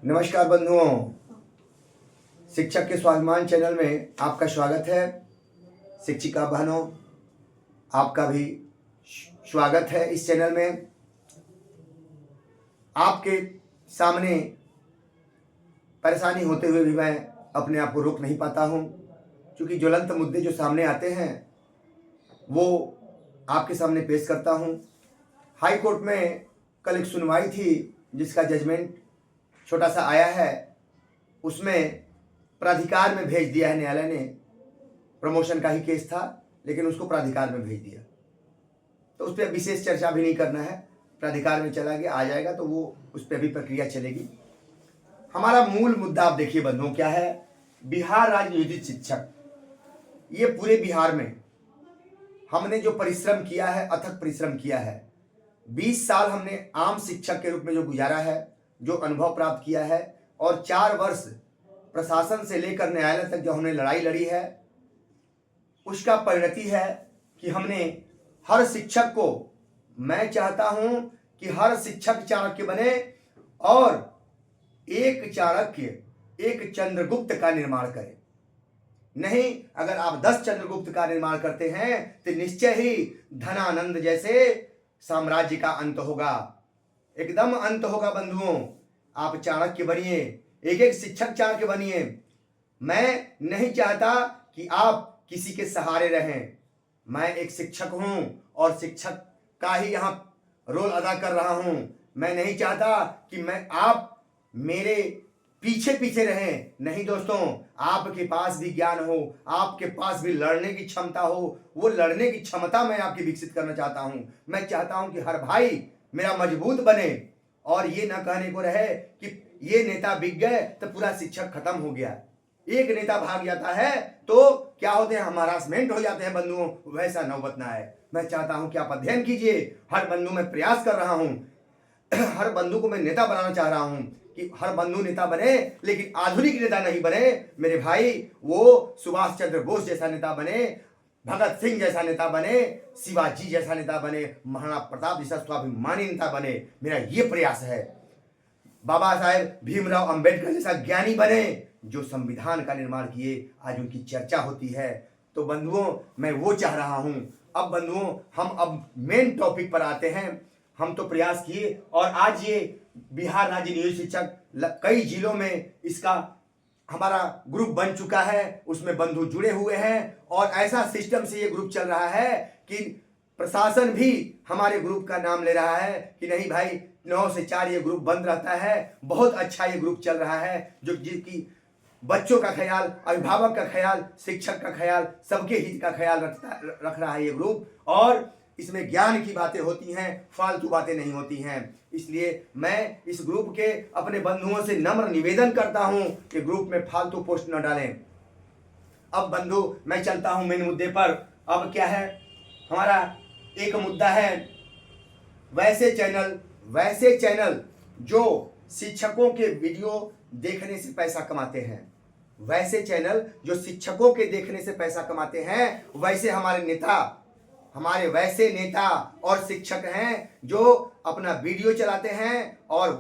नमस्कार बंधुओं, शिक्षक के स्वाभिमान चैनल में आपका स्वागत है। शिक्षिका बहनों, आपका भी स्वागत है इस चैनल में। आपके सामने परेशानी होते हुए भी मैं अपने आप को रोक नहीं पाता हूँ, क्योंकि ज्वलंत मुद्दे जो सामने आते हैं वो आपके सामने पेश करता हूँ। हाई कोर्ट में कल एक सुनवाई थी जिसका जजमेंट छोटा सा आया है। उसमें प्राधिकार में भेज दिया है न्यायालय ने। प्रमोशन का ही केस था लेकिन उसको प्राधिकार में भेज दिया, तो उस पर विशेष चर्चा भी नहीं करना है। प्राधिकार में चला गया, आ जाएगा तो वो उस पर भी प्रक्रिया चलेगी। हमारा मूल मुद्दा आप देखिए बंधुओं क्या है। बिहार राज्य नियोजित शिक्षक, ये पूरे बिहार में हमने जो परिश्रम किया है, अथक परिश्रम किया है। 20 साल हमने आम शिक्षक के रूप में जो गुजारा है, जो अनुभव प्राप्त किया है, और 4 वर्ष प्रशासन से लेकर न्यायालय तक जो हमने लड़ाई लड़ी है, उसका परिणति है कि हमने हर शिक्षक को, मैं चाहता हूं कि हर शिक्षक चाणक्य बने और एक चाणक्य, एक चंद्रगुप्त का निर्माण करे। नहीं, अगर आप 10 चंद्रगुप्त का निर्माण करते हैं तो निश्चय ही धनानंद जैसे साम्राज्य का अंत होगा, एकदम अंत होगा बंधुओं। आप चाणक्य बनिए, एक एक शिक्षक चाणक्य बनिए। मैं नहीं चाहता कि आप किसी के सहारे रहें। मैं एक शिक्षक हूं और शिक्षक का ही यहां रोल अदा कर रहा हूं। मैं नहीं चाहता कि आप मेरे पीछे पीछे रहें। नहीं दोस्तों, आपके पास भी ज्ञान हो, आपके पास भी लड़ने की क्षमता हो, वो लड़ने की क्षमता मैं आपकी विकसित करना चाहता हूं। मैं चाहता हूं कि हर भाई मेरा मजबूत बने और ये ना कहने को रहे कि ये नेता बिक गए तो पूरा शिक्षक खत्म हो गया। एक नेता भाग जाता है तो क्या होते हैं, हम हरासमेंट हो जाते हैं बंधुओं, वैसा नौबत ना आए। मैं चाहता हूं कि आप अध्ययन कीजिए। हर बंधु मैं प्रयास कर रहा हूं, हर बंधु को मैं नेता बनाना चाह रहा हूं कि हर बंधु नेता बने, लेकिन आधुनिक नेता नहीं बने मेरे भाई। वो सुभाष चंद्र बोस जैसा नेता बने, भगत सिंह जैसा नेता बने, शिवाजी जैसा नेता बने, महाराणा प्रताप जैसा स्वाभिमानी नेता बने। मेरा ये प्रयास है। बाबा साहेब भीमराव अंबेडकर जैसा ज्ञानी बने, जो संविधान का निर्माण किए, आज उनकी चर्चा होती है। तो बंधुओं, मैं वो चाह रहा हूं। अब बंधुओं, हम अब मेन टॉपिक पर आते हैं। हम तो प्रयास किए और आज ये बिहार राज्य नियोजित शिक्षक कई जिलों में इसका हमारा ग्रुप बन चुका है, उसमें बंधु जुड़े हुए हैं और ऐसा सिस्टम से ये ग्रुप चल रहा है कि प्रशासन भी हमारे ग्रुप का नाम ले रहा है कि नहीं भाई, 9 से 4 ये ग्रुप बंद रहता है। बहुत अच्छा ये ग्रुप चल रहा है, जो जिसकी बच्चों का ख्याल, अभिभावक का ख्याल, शिक्षक का ख्याल, सबके हित का ख्याल रख रहा है ये ग्रुप। और इसमें ज्ञान की बातें होती हैं, फालतू बातें नहीं होती हैं। इसलिए मैं इस ग्रुप के अपने बंधुओं से नम्र निवेदन करता हूं कि ग्रुप में फालतू पोस्ट न डालें। अब बंधु, मैं चलता हूं मेन मुद्दे पर। अब क्या है, हमारा एक मुद्दा है वैसे चैनल जो शिक्षकों के वीडियो देखने से पैसा कमाते हैं। वैसे चैनल जो शिक्षकों के देखने से पैसा कमाते हैं, वैसे हमारे वैसे नेता और शिक्षक हैं जो अपना वीडियो चलाते हैं और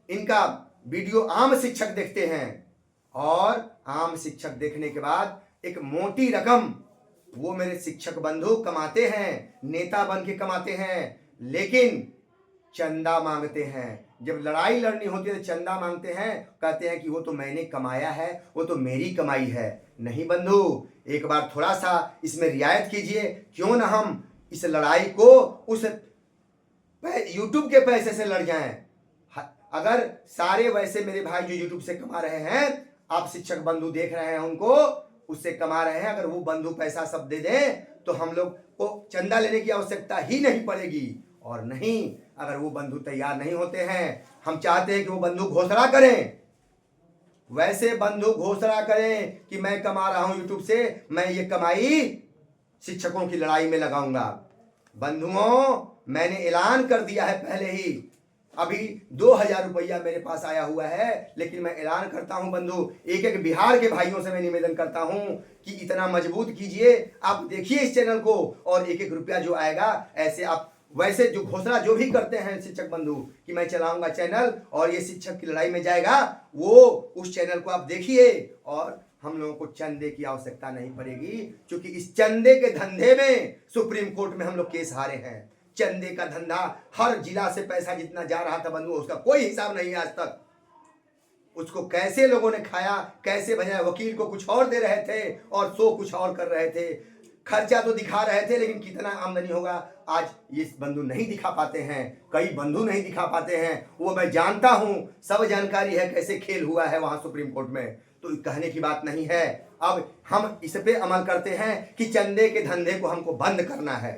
इनका वीडियो आम शिक्षक देखते हैं, और आम शिक्षक देखने के बाद एक मोटी रकम वो मेरे शिक्षक बंधु कमाते हैं, नेता बन के कमाते हैं, लेकिन चंदा मांगते हैं। जब लड़ाई लड़नी होती है तो चंदा मांगते हैं, कहते हैं कि वो तो मैंने कमाया है, वो तो मेरी कमाई है। नहीं बंधु, एक बार थोड़ा सा इसमें रियायत कीजिए। क्यों ना हम इस लड़ाई को उस यूट्यूब के पैसे से लड़ जाएं। अगर सारे वैसे मेरे भाई जो यूट्यूब से कमा रहे हैं, आप शिक्षक बंधु देख रहे हैं, उनको उससे कमा रहे हैं, अगर वो बंधु पैसा सब दे दें तो हम लोग को चंदा लेने की आवश्यकता ही नहीं पड़ेगी। और नहीं, अगर वो बंधु तैयार नहीं होते हैं, हम चाहते हैं कि वो बंधु घोषणा करें, वैसे बंधु घोषणा करें कि मैं कमा रहा हूं यूट्यूब से, मैं ये कमाई शिक्षकों की लड़ाई में लगाऊंगा। बंधुओं, मैंने ऐलान कर दिया है पहले ही। अभी 2000 रुपया मेरे पास आया हुआ है, लेकिन मैं ऐलान करता हूं बंधु, एक एक बिहार के भाइयों से मैं निवेदन करता हूं कि इतना मजबूत कीजिए। आप देखिए इस चैनल को, और एक एक रुपया जो आएगा ऐसे आप वैसे जो घोषणा जो भी करते हैं शिक्षक बंधु कि मैं चलाऊंगा चैनल और ये शिक्षक की लड़ाई में जाएगा, वो उस चैनल को आप देखिए और हम लोगों को चंदे की आवश्यकता नहीं पड़ेगी, क्योंकि इस चंदे के धंधे में सुप्रीम कोर्ट में हम लोग केस हारे हैं। चंदे का धंधा, हर जिला से पैसा जितना जा रहा था बंधु, उसका कोई हिसाब नहीं है आज तक। उसको कैसे लोगों ने खाया, कैसे भजाया, वकील को कुछ और दे रहे थे और शो कुछ और कर रहे थे। खर्चा तो दिखा रहे थे, लेकिन कितना आमदनी होगा आज ये बंधु नहीं दिखा पाते हैं, कई बंधु नहीं दिखा पाते हैं। वो मैं जानता हूं, सब जानकारी है कैसे खेल हुआ है वहां सुप्रीम कोर्ट में, तो कहने की बात नहीं है। अब हम इस पे अमल करते हैं कि चंदे के धंधे को हमको बंद करना है।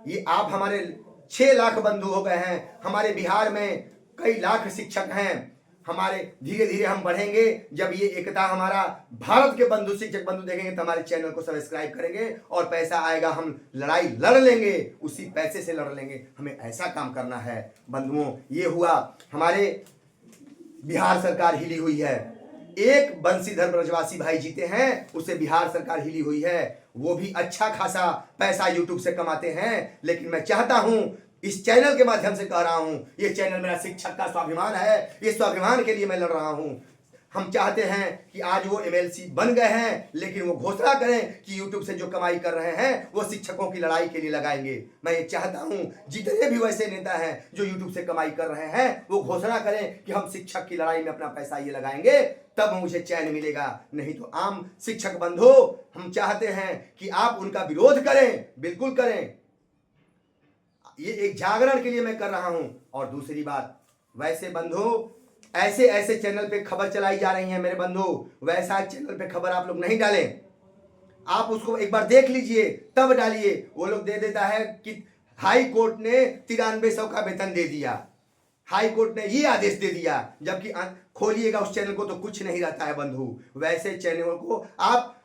ये आप हमारे 6 लाख बंधु हो गए हैं, हमारे बिहार में कई लाख शिक्षक हैं। हमारे धीरे धीरे हम बढ़ेंगे, जब ये एकता हमारा भारत के बंधु शिक्षक बंधु देखेंगे तो हमारे चैनल को सब्सक्राइब करेंगे और पैसा आएगा, हम लड़ाई लड़ लेंगे, उसी पैसे से लड़ लेंगे। हमें ऐसा काम करना है बंधुओं। ये हुआ हमारे बिहार सरकार हिली हुई है, एक बंशीधर ब्रजवासी भाई जीते हैं, उससे बिहार सरकार हिली हुई है। वो भी अच्छा खासा पैसा यूट्यूब से कमाते हैं, लेकिन मैं चाहता हूं, इस चैनल के माध्यम से कह रहा हूं, ये चैनल मेरा शिक्षक का स्वाभिमान है, इस स्वाभिमान के लिए मैं लड़ रहा हूं। हम चाहते हैं कि आज वो एमएलसी बन गए हैं, लेकिन वो घोषणा करें कि यूट्यूब से जो कमाई कर रहे हैं वो शिक्षकों की लड़ाई के लिए लगाएंगे। मैं ये चाहता हूं जितने भी वैसे नेता हैं जो यूट्यूब से कमाई कर रहे हैं, वो घोषणा करें कि हम शिक्षक की लड़ाई में अपना पैसा ये लगाएंगे, तब मुझे चैन मिलेगा। नहीं तो आम शिक्षक बंधु, हम चाहते हैं कि आप उनका विरोध करें, बिल्कुल करें। ये एक जागरण के लिए मैं कर रहा हूं। और दूसरी बात, वैसे बंधु ऐसे ऐसे चैनल पे खबर चलाई जा रही है मेरे बंधु, वैसा चैनल पे खबर आप लोग नहीं डालें। आप उसको एक बार देख लीजिए तब डालिए। वो लोग दे देता है कि हाई कोर्ट ने 9300 का वेतन दे दिया, हाई कोर्ट ने ये आदेश दे दिया, जबकि खोलिएगा उस चैनल को तो कुछ नहीं रहता है बंधु। वैसे चैनलों को आप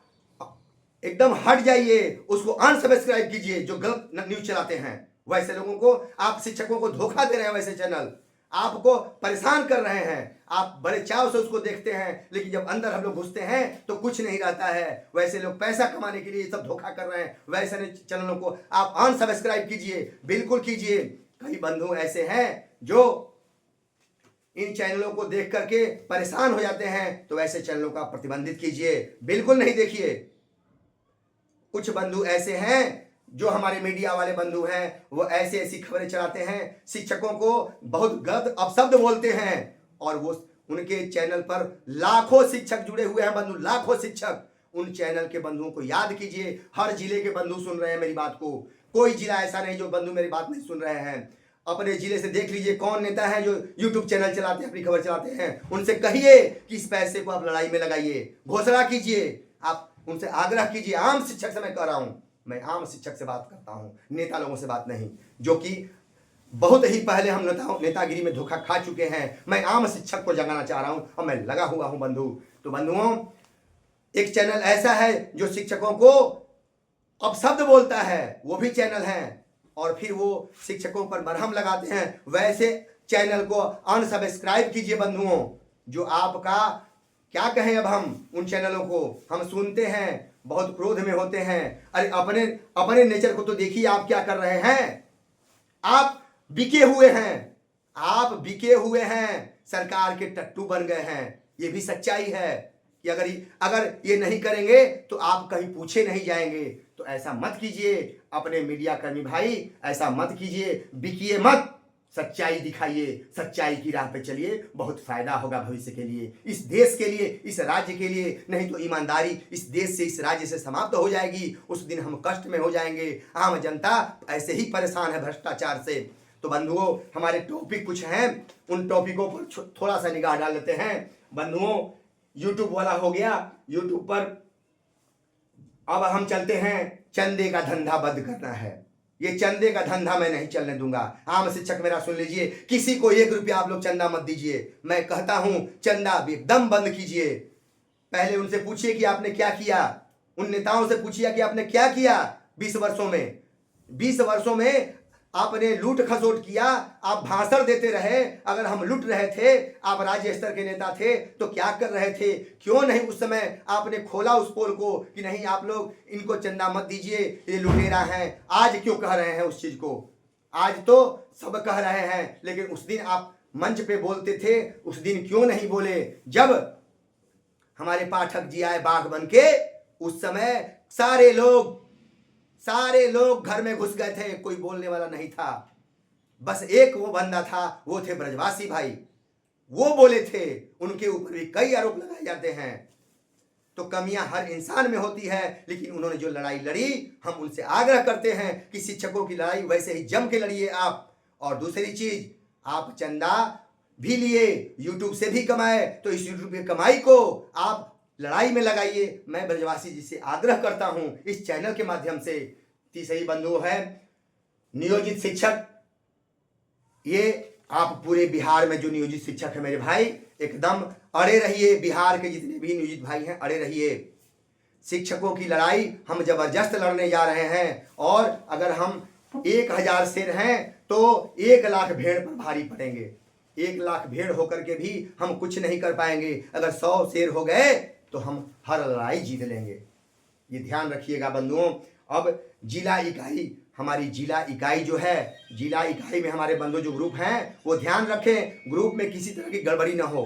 एकदम हट जाइए, उसको अनसब्सक्राइब कीजिए जो गलत न्यूज चलाते हैं। वैसे लोगों को आप शिक्षकों को धोखा दे रहे हैं, वैसे चैनल आपको परेशान कर रहे हैं। आप बड़े चाव से उसको देखते हैं, लेकिन जब अंदर हम लोग घुसते हैं तो कुछ नहीं रहता है। वैसे लोग पैसा कमाने के लिए सब धोखा कर रहे हैं। वैसे चैनलों को आप अनसब्सक्राइब कीजिए, बिल्कुल कीजिए। कई बंधु ऐसे हैं जो इन चैनलों को देख करके परेशान हो जाते हैं, तो ऐसे चैनलों का प्रतिबंधित कीजिए, बिल्कुल नहीं देखिए। कुछ बंधु ऐसे हैं जो हमारे मीडिया वाले बंधु हैं, वो ऐसी ऐसी खबरें चलाते हैं, शिक्षकों को बहुत गलत अपशब्द बोलते हैं, और वो उनके चैनल पर लाखों शिक्षक जुड़े हुए हैं बंधु, लाखों शिक्षक। उन चैनल के बंधुओं को याद कीजिए। हर जिले के बंधु सुन रहे हैं मेरी बात को, कोई जिला ऐसा नहीं जो बंधु मेरी बात नहीं सुन रहे हैं। अपने जिले से देख लीजिए कौन नेता है जो यूट्यूब चैनल चलाते हैं, अपनी खबर चलाते हैं। उनसे कहिए कि इस पैसे को आप लड़ाई में लगाइए, घोषणा कीजिए, आप उनसे आग्रह कीजिए। आम शिक्षक से मैं कह रहा हूं, मैं आम शिक्षक से बात करता हूं, नेता लोगों से बात नहीं, जो कि बहुत ही पहले हम नेतागिरी में धोखा खा चुके हैं। मैं आम शिक्षक को जगाना चाह रहा हूं और मैं लगा हुआ हूं बंधु। तो बंधुओं, एक चैनल ऐसा है जो शिक्षकों को अपशब्द बोलता है, वो भी चैनल है, और फिर वो शिक्षकों पर मरहम लगाते हैं। वैसे चैनल को अनसब्सक्राइब कीजिए बंधुओं। जो आपका क्या कहें, अब हम उन चैनलों को हम सुनते हैं, बहुत क्रोध में होते हैं। अरे अपने नेचर को तो देखिए, आप क्या कर रहे हैं। आप बिके हुए हैं, आप बिके हुए हैं, सरकार के टट्टू बन गए हैं। ये भी सच्चाई है कि अगर ये नहीं करेंगे तो आप कहीं पूछे नहीं जाएंगे। तो ऐसा मत कीजिए अपने मीडिया कर्मी भाई, ऐसा मत कीजिए, बिकिए मत, सच्चाई दिखाइए, सच्चाई की राह पे चलिए, बहुत फायदा होगा भविष्य के लिए, इस देश के लिए, इस राज्य के लिए। नहीं तो ईमानदारी इस देश से, इस राज्य से समाप्त हो जाएगी, उस दिन हम कष्ट में हो जाएंगे। आम जनता ऐसे ही परेशान है भ्रष्टाचार से। तो बंधुओं, हमारे टॉपिक कुछ हैं, उन टॉपिकों पर थोड़ा सा निगाह डाल लेते हैं बंधुओं। यूट्यूब वाला हो गया, यूट्यूब पर अब हम चलते हैं, चंदे का धंधा बंद करना है। ये चंदे का धंधा मैं नहीं चलने दूंगा। आम शिक्षक मेरा सुन लीजिए, किसी को 1 रुपया आप लोग चंदा मत दीजिए। मैं कहता हूं चंदा एकदम बंद कीजिए। पहले उनसे पूछिए कि आपने क्या किया, उन नेताओं से पूछिए कि आपने क्या किया 20 वर्षों में। 20 वर्षों में आपने लूट खसोट किया, आप भाषण देते रहे। अगर हम लूट रहे थे, आप राज्य स्तर के नेता थे, तो क्या कर रहे थे? क्यों नहीं उस समय आपने खोला उस पोल को कि नहीं आप लोग इनको चंदा मत दीजिए, ये लुटेरा हैं? आज क्यों कह रहे हैं उस चीज को? आज तो सब कह रहे हैं, लेकिन उस दिन आप मंच पे बोलते थे, उस दिन क्यों नहीं बोले? जब हमारे पाठक जी आए बाघ बन के, उस समय सारे लोग घर में घुस गए थे, कोई बोलने वाला नहीं था। बस एक वो बंदा था, वो थे ब्रजवासी भाई, वो बोले थे। उनके ऊपर भी कई आरोप लगाए जाते हैं। तो कमियां हर इंसान में होती है, लेकिन उन्होंने जो लड़ाई लड़ी, हम उनसे आग्रह करते हैं कि शिक्षकों की लड़ाई वैसे ही जम के लड़िए आप। और दूसरी चीज, आप चंदा भी लिए, यूट्यूब से भी कमाए, तो इस यूट्यूब की कमाई को आप लड़ाई में लगाइए। मैं ब्रजवासी जी से आग्रह करता हूं इस चैनल के माध्यम से। तीसरी बंधु है नियोजित शिक्षक। ये आप पूरे बिहार में जो नियोजित शिक्षक है मेरे भाई, एकदम अड़े रहिए। बिहार के जितने भी नियोजित भाई हैं, अड़े रहिए। शिक्षकों की लड़ाई हम जबरदस्त लड़ने जा रहे हैं। और अगर हम 1000 शेर हैं तो 1,00,000 भेड़ पर भारी पड़ेंगे। 1,00,000 भेड़ होकर के भी हम कुछ नहीं कर पाएंगे। अगर 100 शेर हो गए तो हम हर लड़ाई जीत लेंगे। ये ध्यान रखिएगा बंधुओं। अब जिला इकाई, हमारी जिला इकाई जो है, जिला इकाई में हमारे बंधु जो ग्रुप हैं, वो ध्यान रखें ग्रुप में किसी तरह की गड़बड़ी ना हो,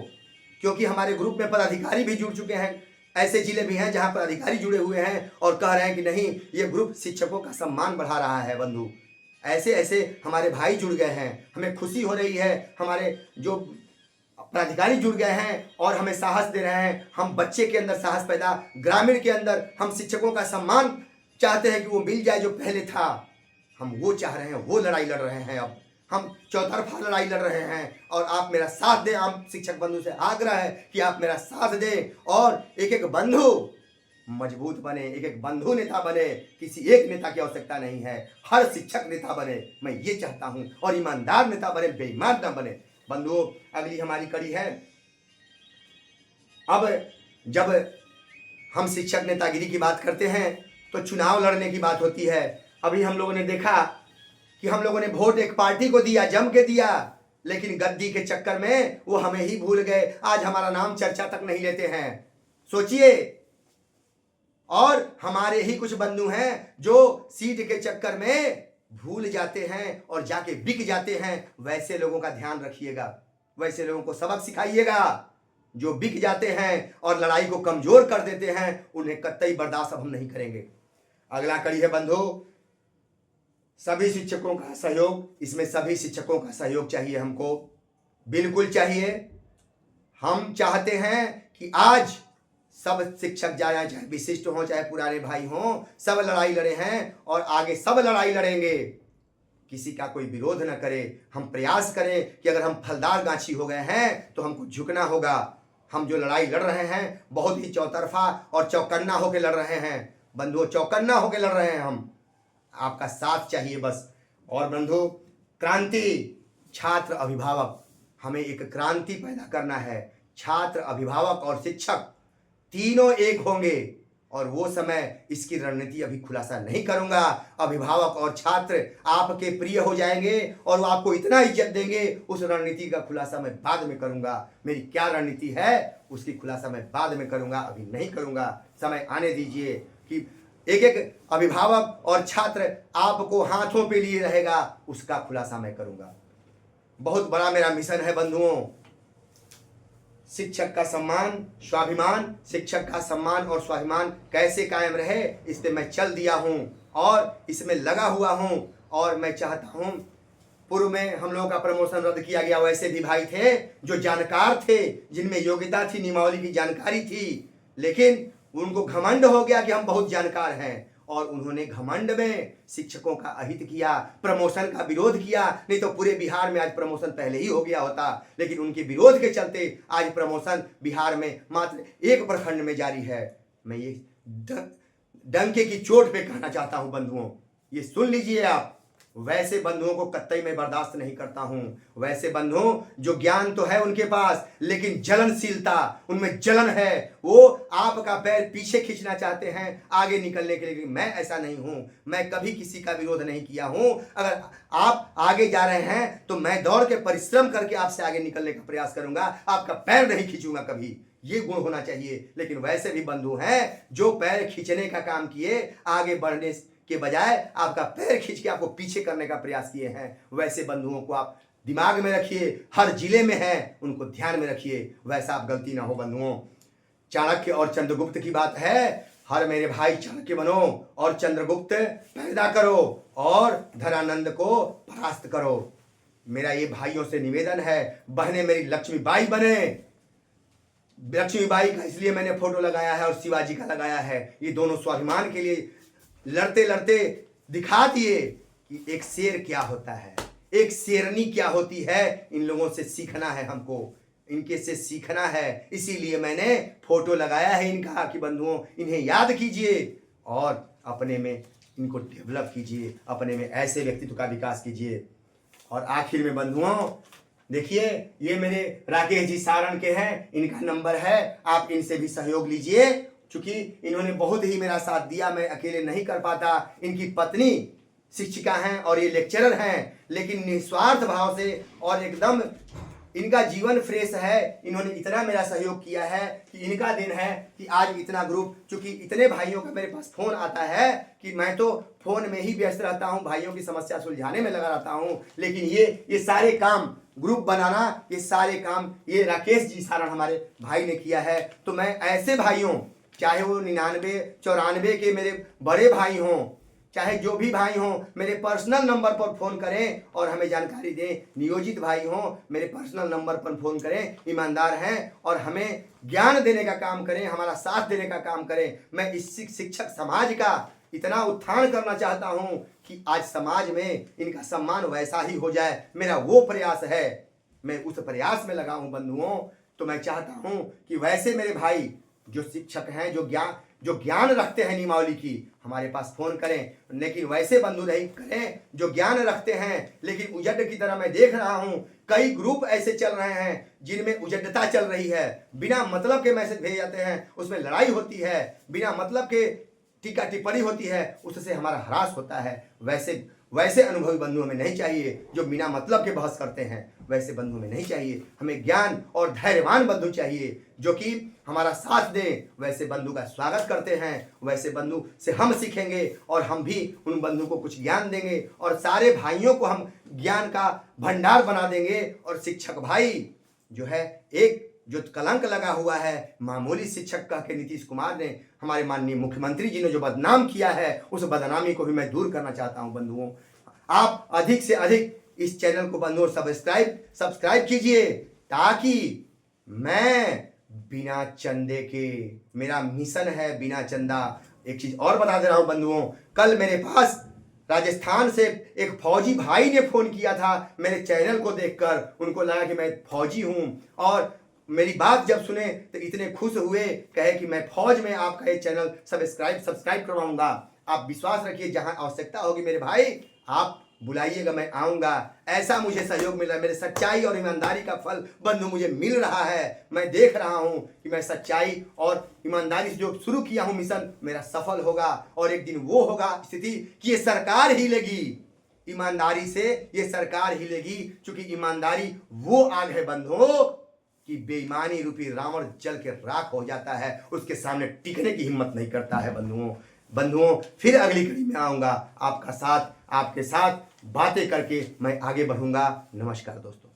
क्योंकि हमारे ग्रुप में पदाधिकारी भी जुड़ चुके हैं। ऐसे जिले भी हैं जहां पदाधिकारी जुड़े हुए हैं और कह रहे हैं कि नहीं, ये ग्रुप शिक्षकों का सम्मान बढ़ा रहा है। बंधु, ऐसे ऐसे हमारे भाई जुड़ गए हैं, हमें खुशी हो रही है। हमारे जो पदाधिकारी जुड़ गए हैं और हमें साहस दे रहे हैं। हम बच्चे के अंदर साहस पैदा, ग्रामीण के अंदर हम शिक्षकों का सम्मान चाहते हैं कि वो मिल जाए जो पहले था। हम वो चाह रहे हैं, वो लड़ाई लड़ रहे हैं। अब हम चौतरफा लड़ाई लड़ रहे हैं और आप मेरा साथ दें। आप शिक्षक बंधु से आग्रह है कि आप मेरा साथ दें और एक एक बंधु मजबूत बने, एक एक बंधु नेता बने। किसी एक नेता की आवश्यकता नहीं है, हर शिक्षक नेता बने, मैं ये चाहता हूं। और ईमानदार नेता बने, बेईमान न बने। बंधुओं, अगली हमारी कड़ी है। अब जब हम शिक्षक नेतागिरी की बात करते हैं तो चुनाव लड़ने की बात होती है। अभी हम लोगों ने देखा कि हम लोगों ने वोट एक पार्टी को दिया, जम के दिया, लेकिन गद्दी के चक्कर में वो हमें ही भूल गए। आज हमारा नाम चर्चा तक नहीं लेते हैं, सोचिए। और हमारे ही कुछ बंधु हैं जो सीट के चक्कर में भूल जाते हैं और जाके बिक जाते हैं। वैसे लोगों का ध्यान रखिएगा, वैसे लोगों को सबक सिखाइएगा। जो बिक जाते हैं और लड़ाई को कमजोर कर देते हैं, उन्हें कतई बर्दाश्त हम नहीं करेंगे। अगला कड़ी है बंधु, सभी शिक्षकों का सहयोग। इसमें सभी शिक्षकों का सहयोग चाहिए, हमको बिल्कुल चाहिए। हम चाहते हैं कि आज सब शिक्षक जाए, चाहे विशिष्ट हों चाहे पुराने भाई हों, सब लड़ाई लड़े हैं और आगे सब लड़ाई लड़ेंगे। किसी का कोई विरोध न करे। हम प्रयास करें कि अगर हम फलदार गांची हो गए हैं तो हमको झुकना होगा। हम जो लड़ाई लड़ रहे हैं बहुत ही चौतरफा और चौकन्ना होकर लड़ रहे हैं बंधुओं, चौकन्ना होकर लड़ रहे हैं। हम आपका साथ चाहिए बस। और बंधु, क्रांति, छात्र अभिभावक, हमें एक क्रांति पैदा करना है। छात्र अभिभावक और शिक्षक तीनों एक होंगे और वो समय इसकी रणनीति अभी खुलासा नहीं करूंगा। अभिभावक और छात्र आपके प्रिय हो जाएंगे और वो आपको इतना इज्जत देंगे, उस रणनीति का खुलासा मैं बाद में करूंगा। मेरी क्या रणनीति है उसकी खुलासा मैं बाद में करूंगा, अभी नहीं करूंगा। समय आने दीजिए कि एक एक अभिभावक और छात्र आपको हाथों पे लिए रहेगा, उसका खुलासा मैं करूंगा। बहुत बड़ा मेरा मिशन है बंधुओं। शिक्षक का सम्मान, स्वाभिमान, शिक्षक का सम्मान और स्वाभिमान कैसे कायम रहे, इस पे मैं चल दिया हूं और इसमें लगा हुआ हूं। और मैं चाहता हूं, पूर्व में हम लोगों का प्रमोशन रद्द किया गया, वैसे भी भाई थे जो जानकार थे, जिनमें योग्यता थी, नियमावली की जानकारी थी, लेकिन उनको घमंड हो गया कि हम बहुत जानकार हैं और उन्होंने घमंड में शिक्षकों का अहित किया, प्रमोशन का विरोध किया। नहीं तो पूरे बिहार में आज प्रमोशन पहले ही हो गया होता, लेकिन उनके विरोध के चलते आज प्रमोशन बिहार में मात्र एक प्रखंड में जारी है। मैं ये डंके की चोट पे कहना चाहता हूं बंधुओं, ये सुन लीजिए आप। वैसे बंधुओं को कतई मैं बर्दाश्त नहीं करता हूं। वैसे बंधुओं जो ज्ञान तो है उनके पास, लेकिन जलनशीलता, उनमें जलन है, वो आपका पैर पीछे खींचना चाहते हैं आगे निकलने के लिए। मैं ऐसा नहीं हूं, मैं कभी किसी का विरोध नहीं किया हूं। अगर आप आगे जा रहे हैं तो मैं दौड़ के परिश्रम करके आपसे आगे निकलने का प्रयास करूंगा, आपका पैर नहीं खींचूंगा कभी। ये गुण होना चाहिए। लेकिन वैसे भी बंधु हैं जो पैर खींचने का काम किए, आगे बढ़ने के बजाय आपका पैर खींच के आपको पीछे करने का प्रयास किए हैं। वैसे बंधुओं को आप दिमाग में रखिए, हर जिले में है उनको ध्यान में रखिए, वैसा आप गलती ना हो बंधुओं। चाणक्य और चंद्रगुप्त की बात है, हर मेरे भाई चाणक्य बनो और चंद्रगुप्त पैदा करो और धनानंद को परास्त करो। मेरा ये भाइयों से निवेदन है, बहनें मेरी लक्ष्मीबाई बने। लक्ष्मीबाई का इसलिए मैंने फोटो लगाया है और शिवाजी का लगाया है, ये दोनों स्वाभिमान के लिए लड़ते लड़ते दिखा दिए कि एक शेर क्या होता है, एक शेरनी क्या होती है। इन लोगों से सीखना है हमको, इनके से सीखना है, इसीलिए मैंने फोटो लगाया है इनका कि बंधुओं इन्हें याद कीजिए और अपने में इनको डेवलप कीजिए, अपने में ऐसे व्यक्तित्व का विकास कीजिए। और आखिर में बंधुओं देखिए, ये मेरे राकेश जी सारण के हैं, इनका नंबर है, आप इनसे भी सहयोग लीजिए, क्योंकि इन्होंने बहुत ही मेरा साथ दिया, मैं अकेले नहीं कर पाता। इनकी पत्नी शिक्षिका हैं और ये लेक्चरर हैं, लेकिन निस्वार्थ भाव से और एकदम इनका जीवन फ्रेश है, इन्होंने इतना मेरा सहयोग किया है कि इनका दिन है कि आज इतना ग्रुप, चूंकि इतने भाइयों का मेरे पास फोन आता है कि मैं तो फोन में ही व्यस्त रहता हूं, भाइयों की समस्या सुलझाने में लगा रहता हूं, लेकिन ये सारे काम ग्रुप बनाना, ये सारे काम ये राकेश जी सारण हमारे भाई ने किया है। तो मैं ऐसे भाइयों, चाहे वो 99-94 के मेरे बड़े भाई हों, चाहे जो भी भाई हों, मेरे पर्सनल नंबर पर फ़ोन करें और हमें जानकारी दें। नियोजित भाई हों, मेरे पर्सनल नंबर पर फ़ोन करें, ईमानदार हैं और हमें ज्ञान देने का काम करें, हमारा साथ देने का काम करें। मैं इस शिक्षक समाज का इतना उत्थान करना चाहता हूं कि आज समाज में इनका सम्मान वैसा ही हो जाए, मेरा वो प्रयास है, मैं उस प्रयास में लगा हूं बंधुओं। तो मैं चाहता हूं कि वैसे मेरे भाई जो शिक्षक हैं, जो ज्ञान रखते हैं नियमावली की, हमारे पास फोन करें, लेकिन वैसे बंधु नहीं करें जो ज्ञान रखते हैं लेकिन उजड़ की तरह। मैं देख रहा हूं कई ग्रुप ऐसे चल रहे हैं जिनमें उजड़ता चल रही है, बिना मतलब के मैसेज भेजे जाते हैं, उसमें लड़ाई होती है, बिना मतलब के टीका टिप्पणी होती है, उससे हमारा ह्रास होता है। वैसे अनुभवी बंधु हमें नहीं चाहिए जो बिना मतलब के बहस करते हैं, वैसे बंधु हमें नहीं चाहिए। हमें ज्ञान और धैर्यवान बंधु चाहिए जो कि हमारा साथ दें। वैसे बंधु का स्वागत करते हैं, वैसे बंधु से हम सीखेंगे और हम भी उन बंधु को कुछ ज्ञान देंगे और सारे भाइयों को हम ज्ञान का भंडार बना देंगे। और शिक्षक भाई जो है, एक जो कलंक लगा हुआ है मामूली शिक्षक कह के नीतीश कुमार ने, हमारे माननीय मुख्यमंत्री जी ने जो बदनाम किया है, उस बदनामी को भी मैं दूर करना चाहता हूं बंधुओं। आप अधिक से अधिक इस चैनल को बंधुओं सब्सक्राइब कीजिए, ताकि मैं बिना चंदे के, मेरा मिशन है बिना चंदा। एक चीज और बता दे रहा हूं बंधुओं, कल मेरे पास राजस्थान से एक फौजी भाई ने फोन किया था मेरे चैनल को देखकर, उनको लगा कि मैं फौजी हूं और मेरी बात जब सुने तो इतने खुश हुए, कहे कि मैं फौज में आपका ये चैनल सब्सक्राइब करवाऊंगा। आप विश्वास रखिए, जहां आवश्यकता होगी मेरे भाई आप बुलाइएगा, मैं आऊंगा। ऐसा मुझे सहयोग मिला, मेरे सच्चाई और ईमानदारी का फल बंधु मुझे मिल रहा है। मैं देख रहा हूं कि मैं सच्चाई और ईमानदारी से जो शुरू किया हूं मिशन, मेरा सफल होगा और एक दिन वो होगा स्थिति कि ये सरकार हिलेगी, ईमानदारी से ये सरकार हिलेगी, क्योंकि ईमानदारी वो आग है बंधुओं कि बेईमानी रूपी रावण जल के राख हो जाता है, उसके सामने टिकने की हिम्मत नहीं करता है बंधुओं। फिर अगली कड़ी में आऊंगा, आपके साथ बातें करके मैं आगे बढ़ूंगा। नमस्कार दोस्तों।